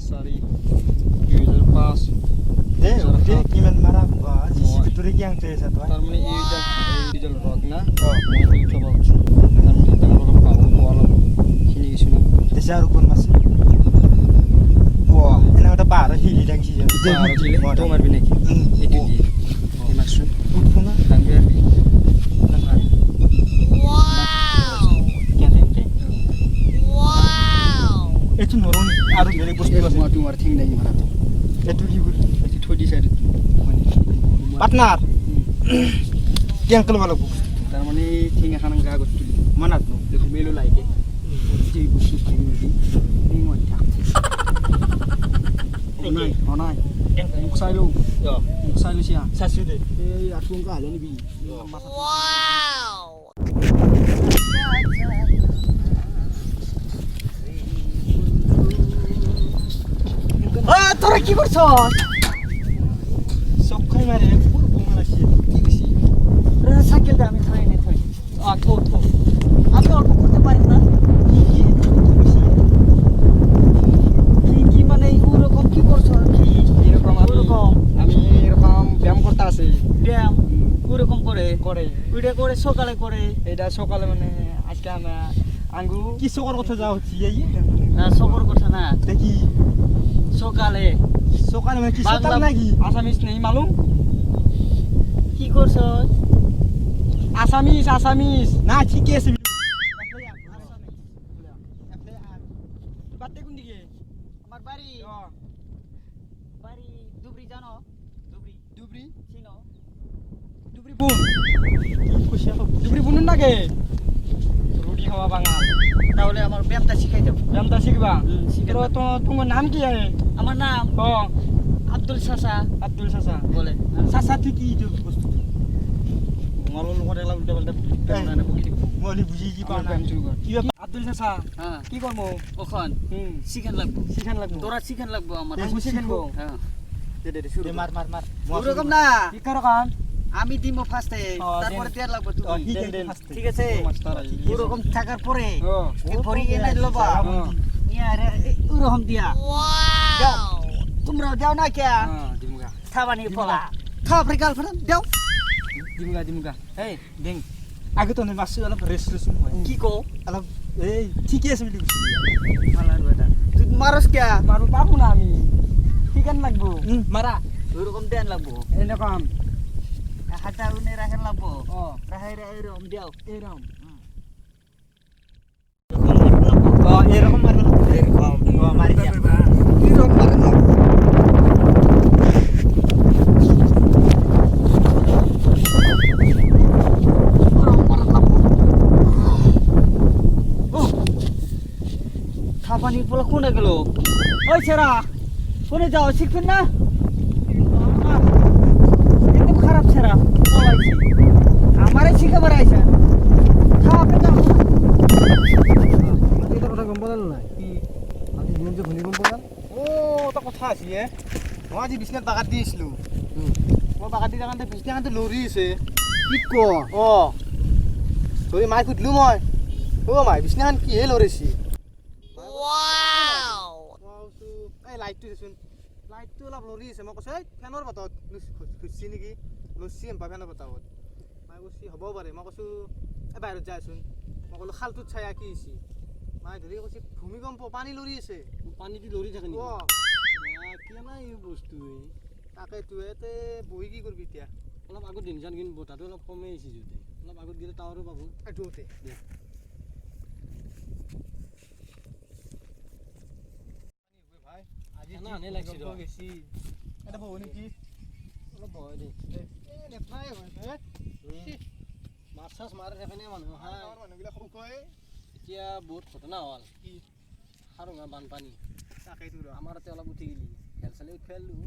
2004 2005 দে ওতে কিমান মাৰা জিচিবি তোৰে কি আংতে আছে তই তাৰমানে এই যে ৰক না মই উঠাব তাৰমানে তেওঁলোকৰ পাব অলপ খিনি কিছু না দেশে আৰু কোন মাছ এনে এটা বাৰ হিলি ডাংছি তো মারবি নাকি এটু দিয়ে এই মাছটো উঠনা ডাঙ্গে আরবি ডাঙ্গার এটু নরনি আৰু বেলেগ বস্তু আছে তোমাৰ থিং নাই মাৰা এটু কি কৰি এটু থৈ দিছে আৰু পার্টনার কি আঙ্কেল বলা তাৰমানে থিং এখন গা গত তুলি মানাত নো দেখো মেলো লাইকে যে বস্তু থিং দি এই মন থাক নাই নাই মুখ চাইলো মুখ চাইলো সিয়া সাসু দে এই আটুং কা হালে নিবি ওয়াও তোরা কি করছ সবখাই মারে পুরো বোমা লাগছে কি বেশি সাইকেল দে আমি থই নে থই থো আমি অল্প করতে পারি না কি মানে ওরকম কি করছ কি এরকম আমি এরকম ব্যায়াম করতে আসি ব্যায়াম ওরকম করে করে ওইটা করে সকালে করে এটা সকালে মানে আজকে আমি আঙ্গু কি সকর কথা যা হচ্ছে এই সফর করছে না দেখি সকালে সকালে মানে কি সকাল নাকি আসামিস নেই মালুম কি করছ আসামিস না ঠিক আছে বাতে কোন দিকে আমার বাড়ি বাড়ি দুবরি জানো দুবরি চিনো দুবরি বুন খুশি হবে দুবরি বুনুন নাকে রুটি খাওয়া বাঙাল তাহলে আমার ব্যায়ামটা শিখাই দেব ব্যায়ামটা শিখবা শিখাই তো তোমার নাম কি আছে আমার নাম ও আব্দুল সাসা আব্দুল সাসা বলে সাসা তুই কি বস্তু মারো লোক এলা উল্টা পাল্টা প্যান না বকি মলি বুঝি কি পাও না কি আব্দুল সাসা হ্যাঁ কি করবো ওখান শিখান লাগবো শিখান লাগবো তোরা শিখান লাগবো আমার আমি শিখানবো হ্যাঁ দে শুরু মার ওরকম না কি করো কান আমি দিমো ফার্স্টে তারপরে দেয়ার লাগবে তুমি ঠিক আছে মাস্টার আই ওরকম থাকার পরে ও ভরি এনে লবা নিয়া ওরকম দিয়া তোমরা দাও না কে হ্যাঁ দিমুগা থাবানি পলা থাপরে গার্লফ্রেন্ড দাও দিমুগা এই দেং আগে তো মাছ অলপ রেস্ট রেস্ট কি কো অলপ এই ঠিকই আছে বলি বুঝি মালার বেটা তুই মারস কে মারু পাবো না আমি শিখান লাগবো মারা ওরকম দেন লাগবো এরকম হাতা উনে রাখেন লাগবো ও রাহাই এরকম দাও এরকম এরকম মারবে এরকম মারি দিয়া এরকম মারবে না থাপানি পোলা কোনে গেল ওই ছেড়া কোনে যাও শিখবেন না একদম খারাপ ছেড়া পলাইছি আমারে শিখাবার আইছে থাপরে যাও এটা কথা গম পালা নাই কি আজি দিন যে ভূমিকম্প গল ও এটা কথা আছে মই আজি বিছনাত বাগাত দিছিলো মই বাগাত দি থাকোঁতে বিছনাখনটো লৰি আছে কি ক ধৰি মাই সুধিলো মই মাই বিছনাখন কিহে লৰিছি এই লাইটটো দেচোন লাইটটো অলপ লৰি আছে মই কৈছোঁ এই ফেনৰ বতৰত খুচছি নেকি লচছি এম্পা ফেনৰ বতাহত মাই কৈছি হ'বও পাৰে মই কৈছোঁ এই বাহিৰত যাইচোন মই ক'লোঁ খালটোত চাই কি হৈছে মাই ধৰি কৈছে ভূমিকম্প পানী লৰি আছে পানী কি লৰি থাকে অ কেনা এই বস্তু তাকেতো এতে বহি কি কৰিবি এতিয়া অলপ আগত দিন যান কিন্তু বতাহটো অলপ কমে আহিছে যদি অলপ আগত গেলে টাৱাৰো পাব এইটোতে ভাই আজি না আনে লাগছি ৰ গেছি এটা বহু নেকি অলপ ভয় দে এই নেপায় মাছ চাছ মাৰে থাকে নে মানুহ মানুহবিলাক খুব কয় এতিয়া বহুত ঘটনা হ'ল কি সাৰুঙা বানপানী তাকেইতো ৰ আমাৰ ইয়াতে অলপ উঠি গেলি খেল চালি উঠিলোঁ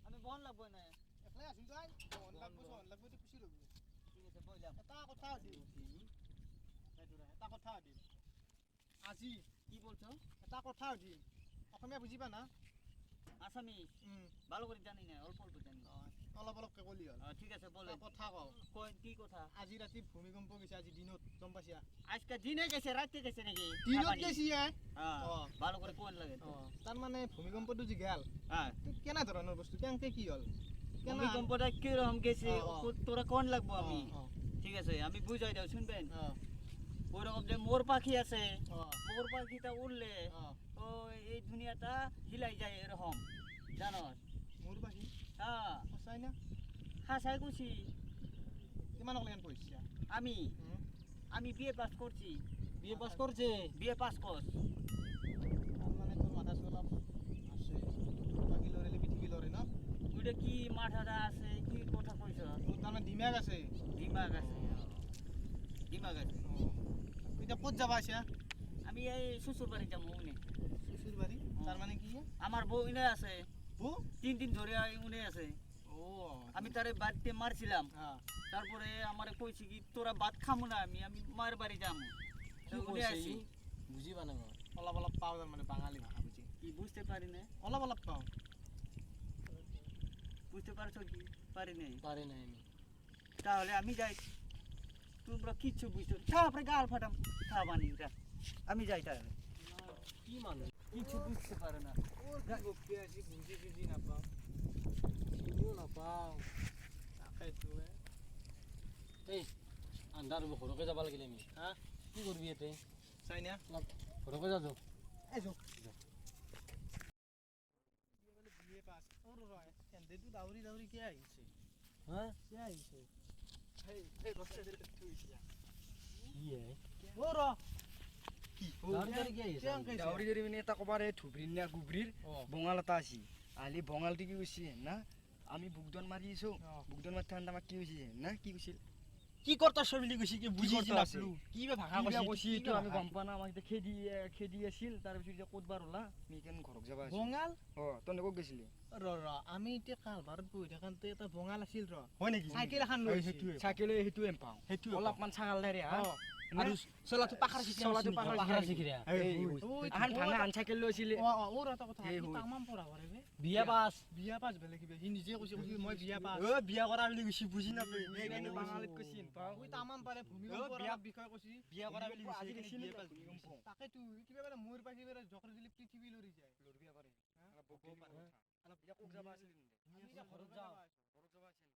আমি বন লাগবো না একলাই আছিস তাই মন লাগবো তো খুশি রবি ঠিক আছে বইলাম এটা কথা আছে এটা কথা আছে আজি কি বলছো এটা কথা আছে অসমীয়া বুজি পা না আসামিস ভালো করে জানি না অল্প অল্প জানি অলপ অলপকে ক'লি হ'ল ঠিক আছে বলেন কথা কওঁ কই কি কথা আজি ৰাতি ভূমিকম্প গৈছে আজি দিনত গম পাইছা আজকে দিনে গেছে রাতে গেছে নাকি দিনত গেছি হ্যাঁ ভালো করে কোন লাগে তাৰ মানে ভূমিকম্পটো যি গেল হ্যাঁ কেনে ধৰণৰ বস্তু কেনেকে কি হ'ল ভূমিকম্পটা কি রকম গেছে তোরা কোন লাগবো আমি অ, অ। ঠিক আছে আমি বুঝাই দাও শুনবেন অঁ ওই রকম যে মোর পাখি আছে অঁ মোর পাখিটা উড়লে অঁ ও এই দুনিয়াটা হিলাই যায় এরকম জানো মোৰ পাখি হ্যাঁ সঁচাই না হাসাই কুছি কিমানক লেন পঢ়িছা আমি আমি বিয়ে পাস করছি বিয়ে পাস করছে বিয়ে পাস করছ তাৰ মানে তোৰ মাথা অলপ আছে পাখি লৰিলে পৃথিৱী লৰে ন ওইটা কি মাথাটা আছে কি কথা কইছ তোৰ তাৰমানে দিমাগ আছে দিমাগ আছে দিমাগ আছে এতিয়া ক'ত যাবা আছে আমি এই শ্বশুর বাড়ি যাবো উনি শ্বশুৰ বাৰী তাৰ মানে কি আমার বউ ইনে আছে বৌ 3 দিন ধরে উনি আছে ও আমি তারে বাড়িতে মারছিলাম হ্যাঁ তারপরে আমারে কইছি কি তোরা ভাত খামু না আমি মায়ের বাড়ি যাবো কি উনি কইছে আসি বুঝি পানা মই অলপ অলপ পাওঁ তাৰমানে বাঙালী ভাষা বুজি কি বুঝতে পারি না অলপ অলপ পাওঁ বুঝতে পারছো কি পারি নাই পারে নাই আমি তাহলে আমি যাই তোমরা কিচ্ছু বুঝতে তারপরে গাল ফাটাম খাবানি আমি যাই তাহলে কি মানুষ কিছু বুঝতে পারে না ওর কি বকি আছি বুজি চুজি নাপাওঁ চিনিও নাপাওঁ তাকেতো এই আন্ধাৰ হ'ব ঘৰকে যাব লাগিলে আমি হা কি কৰিবি ইয়াতে চাই না ঘৰকে যাওঁ এই যো বিয়ে পাছ ওর রয় এন্দেটো দাউরি দাউরি কে আহিছে হা কে আহিছে এই এই রস্তা দিলে তুইছিয়া কি হে ও র কি দাউৰি দাউৰি কি আহিছে? দাউরি দাউরি মানে এটা কবারে থুবরির না গুবরির ও বঙাল এটা আছি আলি বঙালটি কি কৈছি না আমি বুকদন মারি আছো অ। বুকদন মারতে আনতে আমাক কি কৈছি না কি কৈছিল কি করতা সবিলি কইছি কি বুঝি করতা আছে? নাপলু কি বে ভাষা কিবা কইছি কৈছি তো আমি গম পা না আমাক এতিয়া খেদি আছিল তাৰপিছত এতিয়া ক'তবাৰ হলা আমি কেন ঘৰক যাবা আছো বঙাল অ তনে ক'ত গৈছিলি ৰ ৰ আমি এতিয়া কালভাৰত বহি থাকান্তে এটা বঙাল আছিল ৰ হয় নেকি চাইকেল এখন লৈ আহিছে চাইকেলে সেইটো এম পাওঁ সেইটো অলপমান চাঙাল দেৰে হা আৰু চলাটো পাখাৰ চিটি চলাটো পাখাৰ শিকিৰা আহান ভাঙা আন চাইকেল লৈ আছিলে অ অ ওৰ এটা কথা এই কি হৈ। তামাম পঢ়া কৰে বে বিয়া পাছ বিয়া পাছ বেলেগ কিবা সি নিজে কৈছে কৈছে মই বিয়া পাছ অ বিয়া কৰা বুলি কৈছি বুজি নাপাই সেইকাৰণে বাঙালীত কৈছি পাওঁ ওই তামাম পাৰে ভূমিকম্প বিয়া বিষয় কৈছি বিয়া কৰা বুলি কৈছি আজি সেইকাৰণে চিনি বিয়া পাছ পাইছো। ভূমিকম্প তাকেতো কিবা মানে মোৰ পাখি বেৰে জখৰ দিলে পৃথিৱী লৰি যায় লৰবিয়া পাৰে হা? অলপ বকিব পাৰে অলপ বিয়া ক'ত যাবা আছিল আমি এতিয়া ঘৰত যাওঁ ঘৰত যাবা আছিল